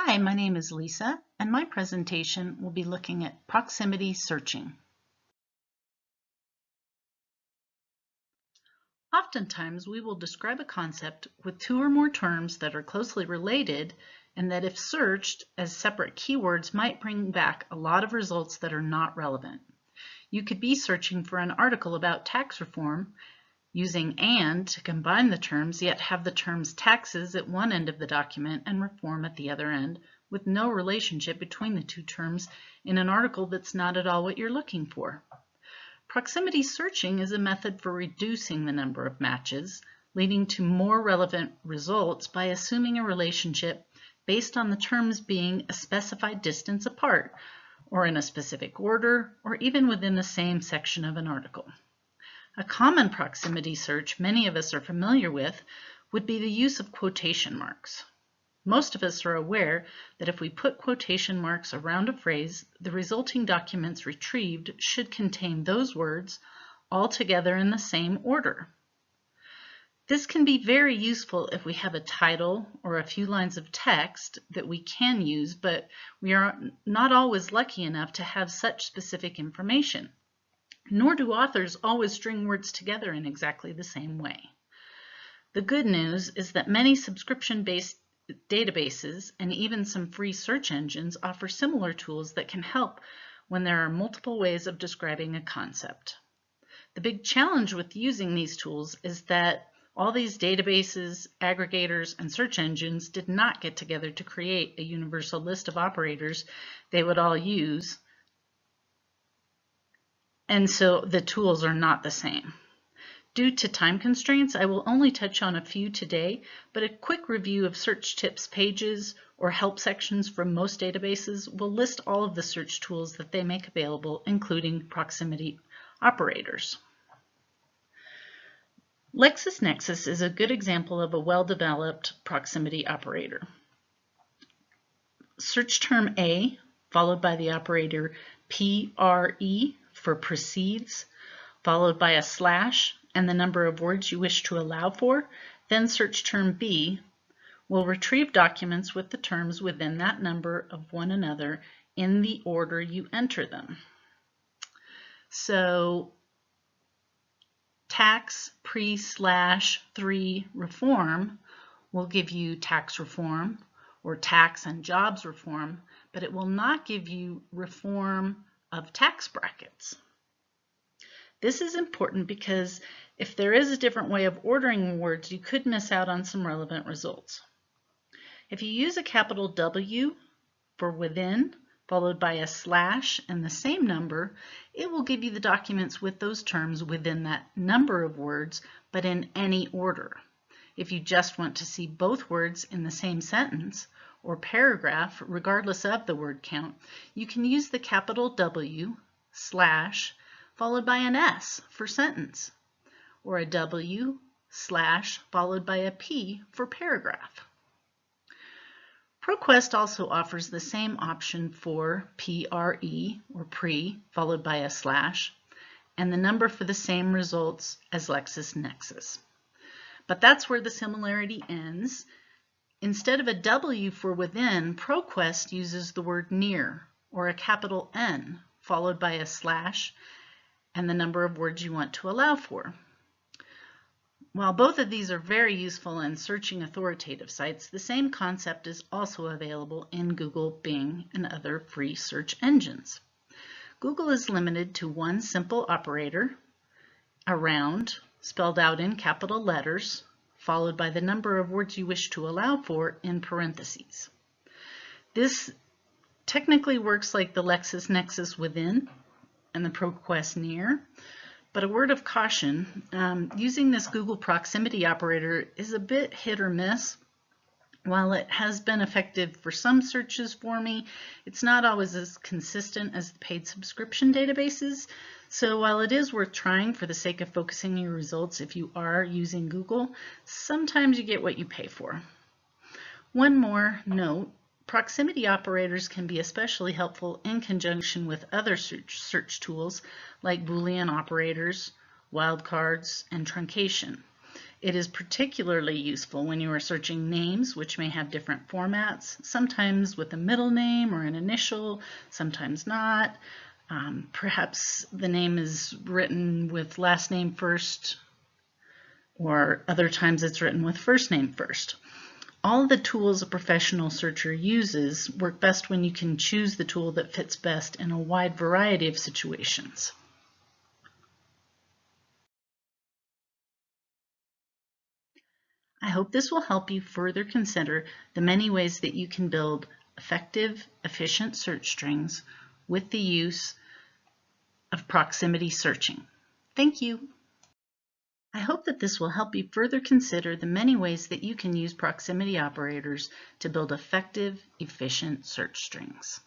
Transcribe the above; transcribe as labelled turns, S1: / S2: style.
S1: Hi, my name is Lisa, and my presentation will be looking at proximity searching. Oftentimes, we will describe a concept with two or more terms that are closely related and that if searched as separate keywords might bring back a lot of results that are not relevant. You could be searching for an article about tax reform using "and" to combine the terms, yet have the terms taxes at one end of the document and reform at the other end, with no relationship between the two terms in an article that's not at all what you're looking for. Proximity searching is a method for reducing the number of matches, leading to more relevant results by assuming a relationship based on the terms being a specified distance apart, or in a specific order, or even within the same section of an article. A common proximity search many of us are familiar with would be the use of quotation marks. Most of us are aware that if we put quotation marks around a phrase, the resulting documents retrieved should contain those words all together in the same order. This can be very useful if we have a title or a few lines of text that we can use, but we are not always lucky enough to have such specific information. Nor do authors always string words together in exactly the same way. The good news is that many subscription-based databases and even some free search engines offer similar tools that can help when there are multiple ways of describing a concept. The big challenge with using these tools is that all these databases, aggregators, and search engines did not get together to create a universal list of operators they would all use, and so the tools are not the same. Due to time constraints, I will only touch on a few today, but a quick review of search tips pages or help sections from most databases will list all of the search tools that they make available, including proximity operators. LexisNexis is a good example of a well-developed proximity operator. Search term A, followed by the operator PRE for precedes, followed by a slash and the number of words you wish to allow for, then search term B will retrieve documents with the terms within that number of one another in the order you enter them. So tax pre/3 reform will give you tax reform or tax and jobs reform, but it will not give you reform of tax brackets. This is important because if there is a different way of ordering words, you could miss out on some relevant results. If you use a capital W for within, followed by a slash and the same number, it will give you the documents with those terms within that number of words, but in any order. If you just want to see both words in the same sentence or paragraph, regardless of the word count, you can use the capital W slash followed by an S for sentence, or a W slash followed by a P for paragraph. ProQuest also offers the same option for PRE, or pre, followed by a slash, and the number for the same results as LexisNexis. But that's where the similarity ends. Instead of a W for within, ProQuest uses the word near, or a capital N, followed by a slash, and the number of words you want to allow for. While both of these are very useful in searching authoritative sites, the same concept is also available in Google, Bing, and other free search engines. Google is limited to one simple operator, around, spelled out in capital letters, followed by the number of words you wish to allow for in parentheses. This technically works like the LexisNexis within and the ProQuest near, but a word of caution, using this Google proximity operator is a bit hit or miss. While it has been effective for some searches for me, it's not always as consistent as the paid subscription databases. So while it is worth trying for the sake of focusing your results if you are using Google, sometimes you get what you pay for. One more note, proximity operators can be especially helpful in conjunction with other search tools like Boolean operators, wildcards, and truncation. It is particularly useful when you are searching names, which may have different formats, sometimes with a middle name or an initial, sometimes not. Perhaps the name is written with last name first, or other times it's written with first name first. All of the tools a professional searcher uses work best when you can choose the tool that fits best in a wide variety of situations. I hope this will help you further consider the many ways that you can build effective, efficient search strings with the use of proximity searching. Thank you. I hope that this will help you further consider the many ways that you can use proximity operators to build effective, efficient search strings.